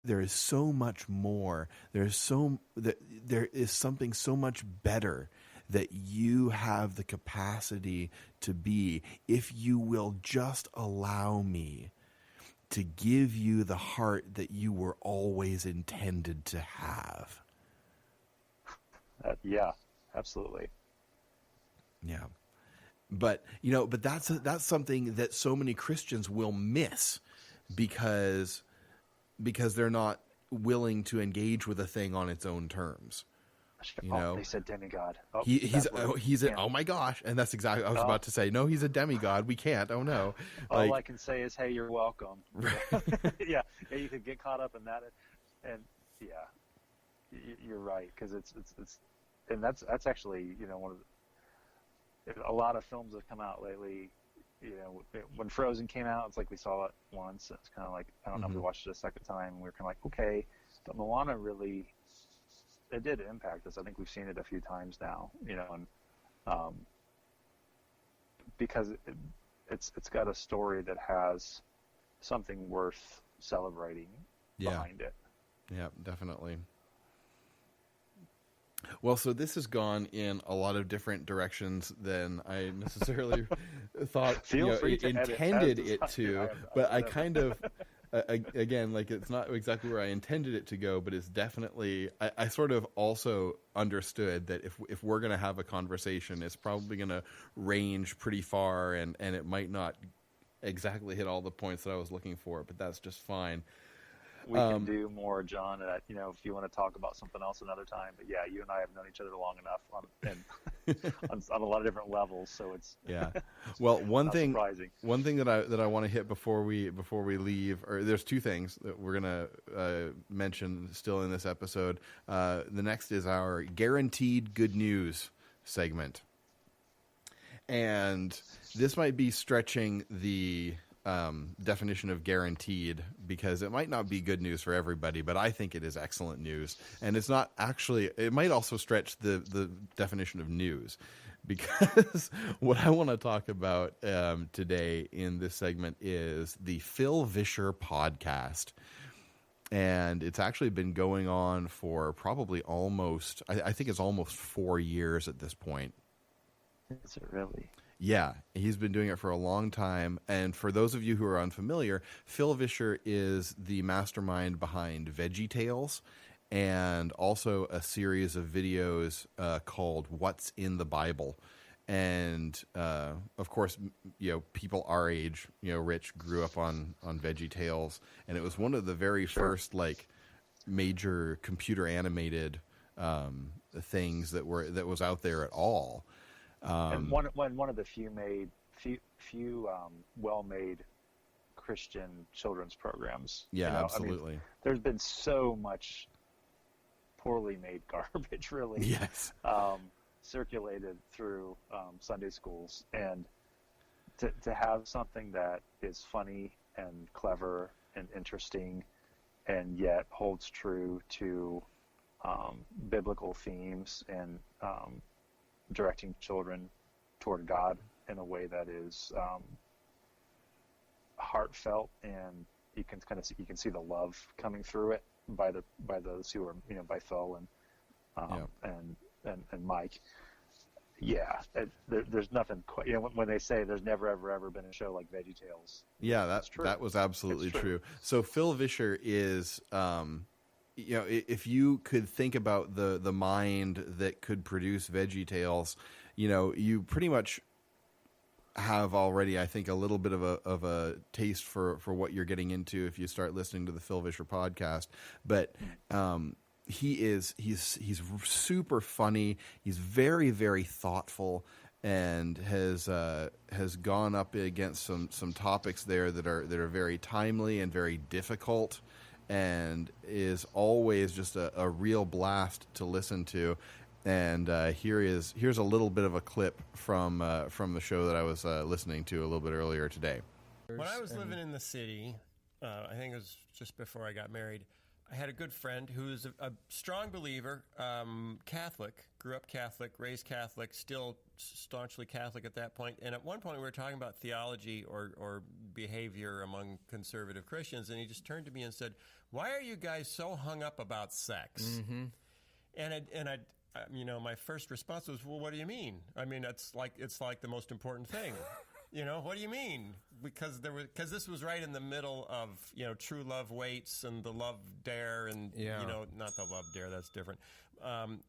there is so much more. There is something so much better that you have the capacity to be, if you will just allow me to give you the heart that you were always intended to have. Yeah, absolutely. Yeah. But, but that's something that so many Christians will miss because they're not willing to engage with a thing on its own terms. They said demigod. Oh my gosh. And that's exactly, I was about to say, no, he's a demigod. We can't. Oh no. All I can say is, hey, you're welcome. Yeah. You could get caught up in that. And yeah, you're right. Cause it's, and that's actually, one of a lot of films have come out lately. When Frozen came out, it's like we saw it once. It's kind of like, I don't know if we watched it a second time, and we were kind of like, okay. But Moana really, it did impact us. I think we've seen it a few times now, and because it's got a story that has something worth celebrating behind it. Yeah, definitely. Well, so this has gone in a lot of different directions than I necessarily thought intended it to, but I kind of, again, like it's not exactly where I intended it to go, but it's definitely, I sort of also understood that if we're going to have a conversation, it's probably going to range pretty far and it might not exactly hit all the points that I was looking for, but that's just fine. We can do more, John, if you want to talk about something else another time. But yeah, you and I have known each other long enough on a lot of different levels. So it's Well, one thing surprising. that I want to hit before we leave, or there's two things that we're gonna mention still in this episode. The next is our guaranteed good news segment, and this might be stretching the definition of guaranteed, because it might not be good news for everybody, but I think it is excellent news. And it's not actually, it might also stretch the definition of news, because what I want to talk about today in this segment is the Phil Vischer podcast. And it's actually been going on for probably almost, I think it's almost 4 years at this point. Is it really? Yeah, he's been doing it for a long time. And for those of you who are unfamiliar, Phil Vischer is the mastermind behind Veggie Tales and also a series of videos called What's in the Bible. And, of course, people our age, Rich grew up on Veggie Tales. And it was one of the very first, major computer animated things that was out there at all. And one of the few well-made Christian children's programs. Yeah, absolutely. I mean, there's been so much poorly made garbage, really. Yes. Circulated through Sunday schools, and to have something that is funny and clever and interesting, and yet holds true to biblical themes and directing children toward God in a way that is heartfelt, and you can see the love coming through it by those who are by Phil and Mike. Yeah, there's nothing quite. When they say there's never ever been a show like Veggie Tales. Yeah, that's true. That was absolutely true. So Phil Vischer is. If you could think about the mind that could produce Veggie Tales, you pretty much have already, I think, a little bit of a taste for what you're getting into if you start listening to the Phil Vischer podcast. But he's super funny. He's very, very thoughtful, and has gone up against some topics there that are very timely and very difficult, and is always just a real blast to listen to. And here's a little bit of a clip from the show that I was listening to a little bit earlier today. When I was living in the city, I think it was just before I got married, I had a good friend who was a strong believer, Catholic, grew up Catholic, raised Catholic, still staunchly Catholic at that point. And at one point we were talking about theology or behavior among conservative Christians, and he just turned to me and said, "Why are you guys so hung up about sex?" Mm-hmm. And I my first response was, "Well, what do you mean? I mean, it's like the most important thing." What do you mean? Because this was right in the middle of, True Love Waits and the Love Dare and, not the Love Dare, that's different.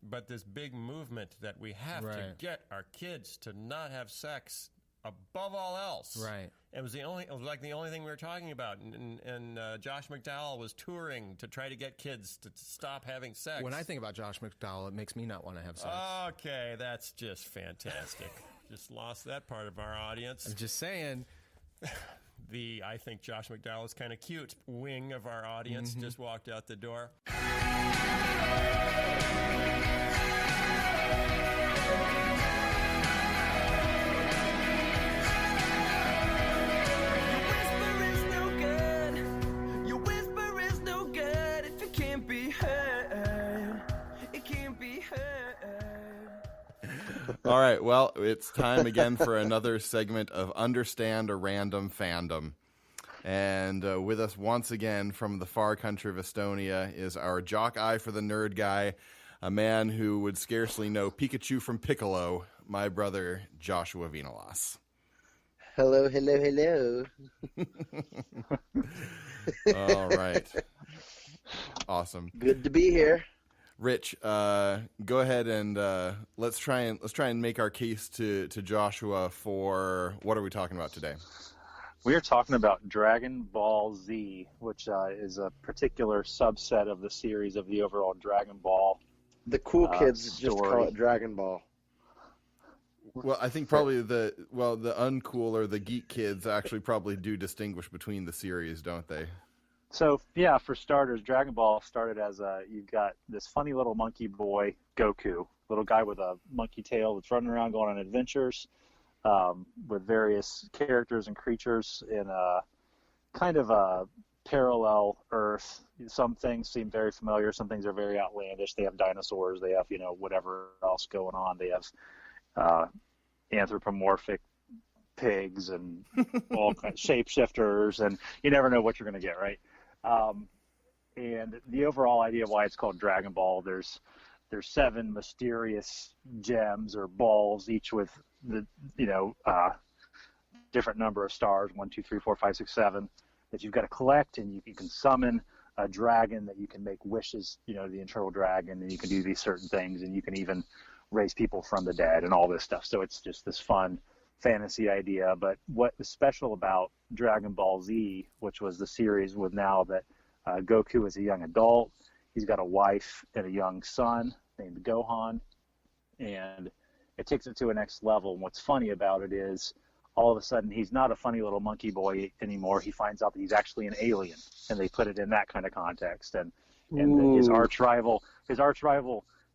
But this big movement that we have to get our kids to not have sex above all else. Right. It was the only thing we were talking about. And Josh McDowell was touring to try to get kids to stop having sex. When I think about Josh McDowell, it makes me not want to have sex. Okay, that's just fantastic. Just lost that part of our audience. I'm just saying. I think Josh McDowell is kind of cute wing of our audience just walked out the door. All right, well, it's time again for another segment of Understand a Random Fandom. And with us once again from the far country of Estonia is our jock eye for the nerd guy, a man who would scarcely know Pikachu from Piccolo, my brother Joshua Vinalas. Hello, hello, hello. All right. Awesome. Good to be here. Rich, go ahead and let's try and make our case to Joshua for what are we talking about today? We are talking about Dragon Ball Z, which is a particular subset of the series of the overall Dragon Ball. The cool kids story. just call it Dragon Ball. Well, I think probably the uncool or the geek kids actually probably do distinguish between the series, don't they? So, yeah, for starters, Dragon Ball started as you've got this funny little monkey boy, Goku, little guy with a monkey tail that's running around going on adventures with various characters and creatures in a kind of a parallel Earth. Some things seem very familiar. Some things are very outlandish. They have dinosaurs. They have, whatever else going on. They have anthropomorphic pigs and all kinds of shapeshifters, and you never know what you're going to get, right? And the overall idea of why it's called Dragon Ball, there's 7 mysterious gems or balls, each with the different number of stars, 1, 2, 3, 4, 5, 6, 7, that you've got to collect, and you can summon a dragon that you can make wishes, the internal dragon, and you can do these certain things, and you can even raise people from the dead and all this stuff. So it's just this fun fantasy idea. But what was special about Dragon Ball Z, which was the series with now that Goku is a young adult, he's got a wife and a young son named Gohan, and it takes it to a next level. And what's funny about it is all of a sudden he's not a funny little monkey boy anymore. He finds out that he's actually an alien, and they put it in that kind of context. And his arch rival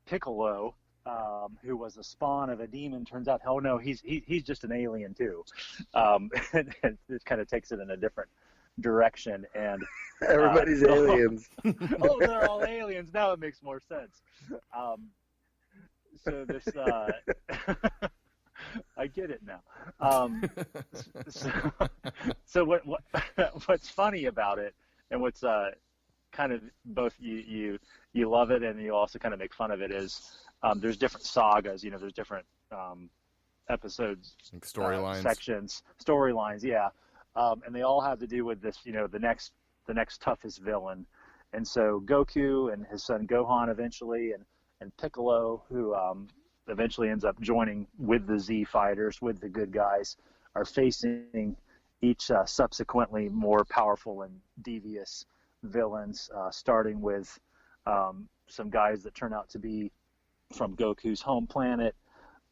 Piccolo, who was a spawn of a demon, turns out, hell no, he's just an alien too. And it kind of takes it in a different direction. And everybody's aliens. Oh, they're all aliens. Now it makes more sense. So this, I get it now. So what's funny about it, and what's kind of both you love it and you also kind of make fun of it, is there's different sagas. There's different episodes, like storylines, sections, storylines. Yeah, and they all have to do with this. The next toughest villain. And so Goku and his son Gohan eventually, and Piccolo, who eventually ends up joining with the Z fighters, with the good guys, are facing each subsequently more powerful and devious villains, starting with some guys that turn out to be from Goku's home planet,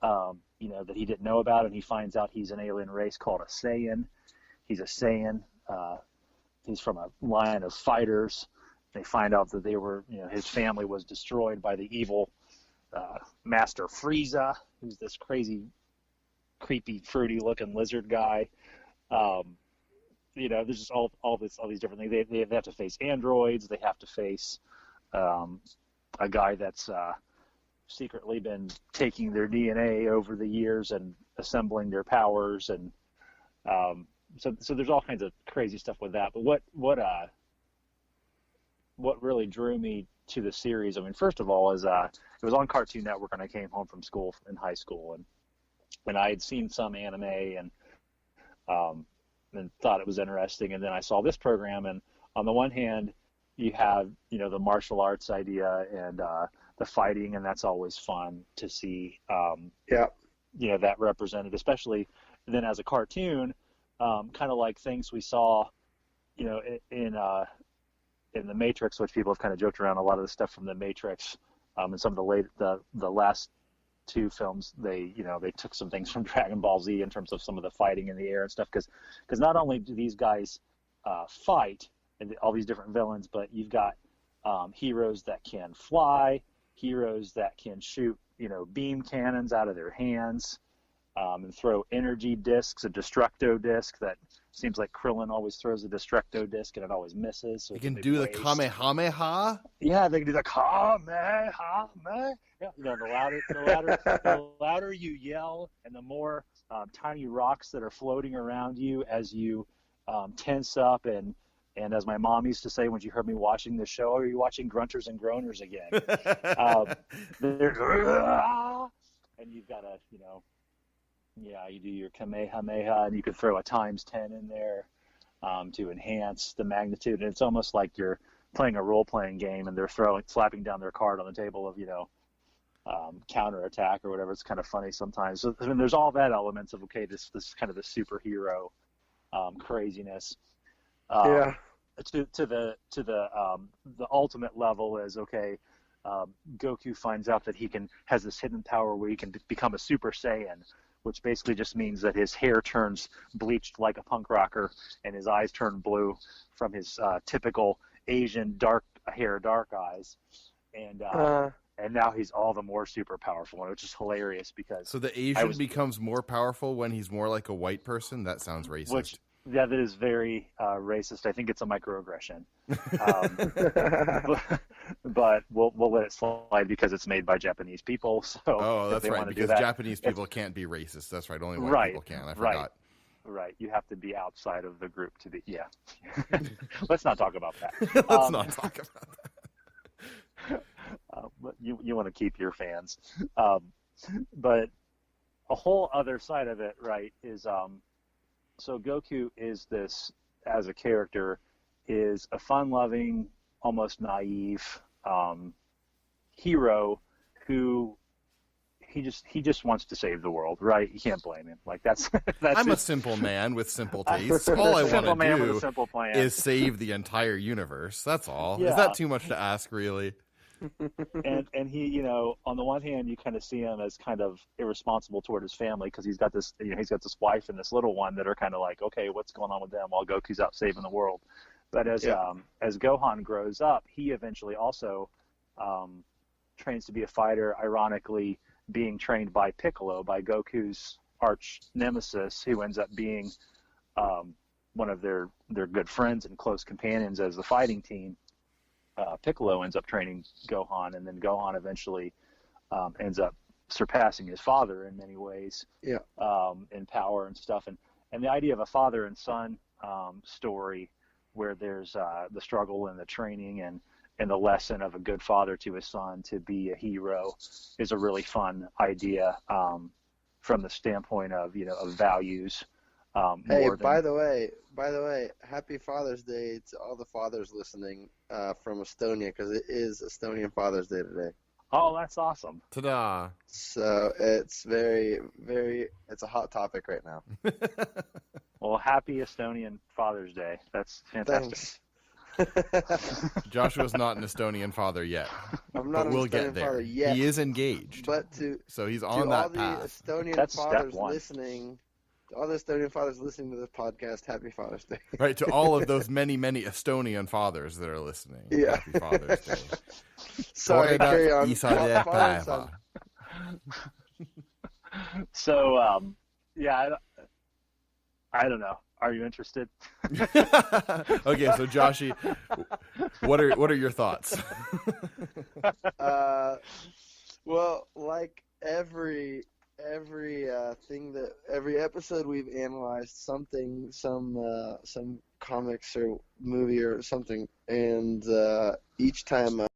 that he didn't know about, and he finds out he's an alien race called a Saiyan. He's a Saiyan. He's from a line of fighters. They find out that they were, his family was destroyed by the evil Master Frieza, who's this crazy, creepy, fruity-looking lizard guy. There's just all these different things. They have to face androids. They have to face a guy that's secretly been taking their DNA over the years and assembling their powers. And so there's all kinds of crazy stuff with that. But what really drew me to the series, I mean, first of all, is it was on Cartoon Network when I came home from school in high school, and I had seen some anime and thought it was interesting, and then I saw this program, and on the one hand, you have the martial arts idea and the fighting, and that's always fun to see. That represented, especially then as a cartoon, kind of like things we saw, in the Matrix, which people have kind of joked around a lot of the stuff from the Matrix, and some of the last two films, they took some things from Dragon Ball Z in terms of some of the fighting in the air and stuff, because not only do these guys fight and all these different villains, but you've got heroes that can fly, heroes that can shoot beam cannons out of their hands, and throw energy discs, a destructo disc that seems like Krillin always throws a destructo disc and it always misses. So you can do the Kamehameha? Yeah, they can do the Kamehameha. Yeah, the louder you yell, and the more tiny rocks that are floating around you as you tense up, and as my mom used to say when she heard me watching this show, are you watching Grunters and Groaners again? And you've got to, you do your Kamehameha, and you could throw a ×10 in there to enhance the magnitude. And it's almost like you're playing a role-playing game, and they're slapping down their card on the table of, counterattack or whatever. It's kind of funny sometimes. So I mean, there's all that elements of, okay, this kind of the superhero craziness. To the ultimate level is, okay, Goku finds out that has this hidden power where he can become a Super Saiyan, which basically just means that his hair turns bleached like a punk rocker and his eyes turn blue from his typical Asian dark eyes, and now he's all the more super powerful, which is hilarious because so the Asian becomes more powerful when he's more like a white person. That sounds racist. That is very racist. I think it's a microaggression, but we'll let it slide because it's made by Japanese people. So that's right, because Japanese people can't be racist. That's right, only white people can. I forgot. Right, you have to be outside of the group to be. Yeah, let's not talk about that. Let's not talk about that. But you want to keep your fans, but a whole other side of it, right, is so Goku is this, as a character, is a fun-loving, almost naive hero who he just wants to save the world, right? You can't blame him. Like that's I'm a simple man with simple tastes. All I want to do is save the entire universe. That's all. Yeah. Is that too much to ask, really? And he, on the one hand, you kind of see him as kind of irresponsible toward his family because he's got this, he's got this wife and this little one that are kind of like, okay, what's going on with them while Goku's out saving the world. But as Gohan grows up, he eventually also trains to be a fighter. Ironically, being trained by Piccolo, by Goku's arch nemesis, who ends up being one of their good friends and close companions as the fighting team. Piccolo ends up training Gohan, and then Gohan eventually ends up surpassing his father in many ways, in power and stuff. And the idea of a father and son story where there's the struggle and the training and the lesson of a good father to his son to be a hero is a really fun idea from the standpoint of of values. Hey, by the way, happy Father's Day to all the fathers listening from Estonia, because it is Estonian Father's Day today. Oh, that's awesome. Ta-da. So it's very, very, it's a hot topic right now. Well, happy Estonian Father's Day. That's fantastic. Joshua's not an Estonian father yet. I'm not but we'll an Estonian get there. father yet. He is engaged. But so he's on that path. All the Estonian That's fathers step one. listening, all the Estonian fathers listening to this podcast, happy Father's Day. Right, to all of those many, many Estonian fathers that are listening. Yeah. Happy Father's Day. Sorry, carry on. So, I don't know. Are you interested? Okay, so Joshi, what are your thoughts? Well, like every every every episode we've analyzed something, some comics or movie or something, and each time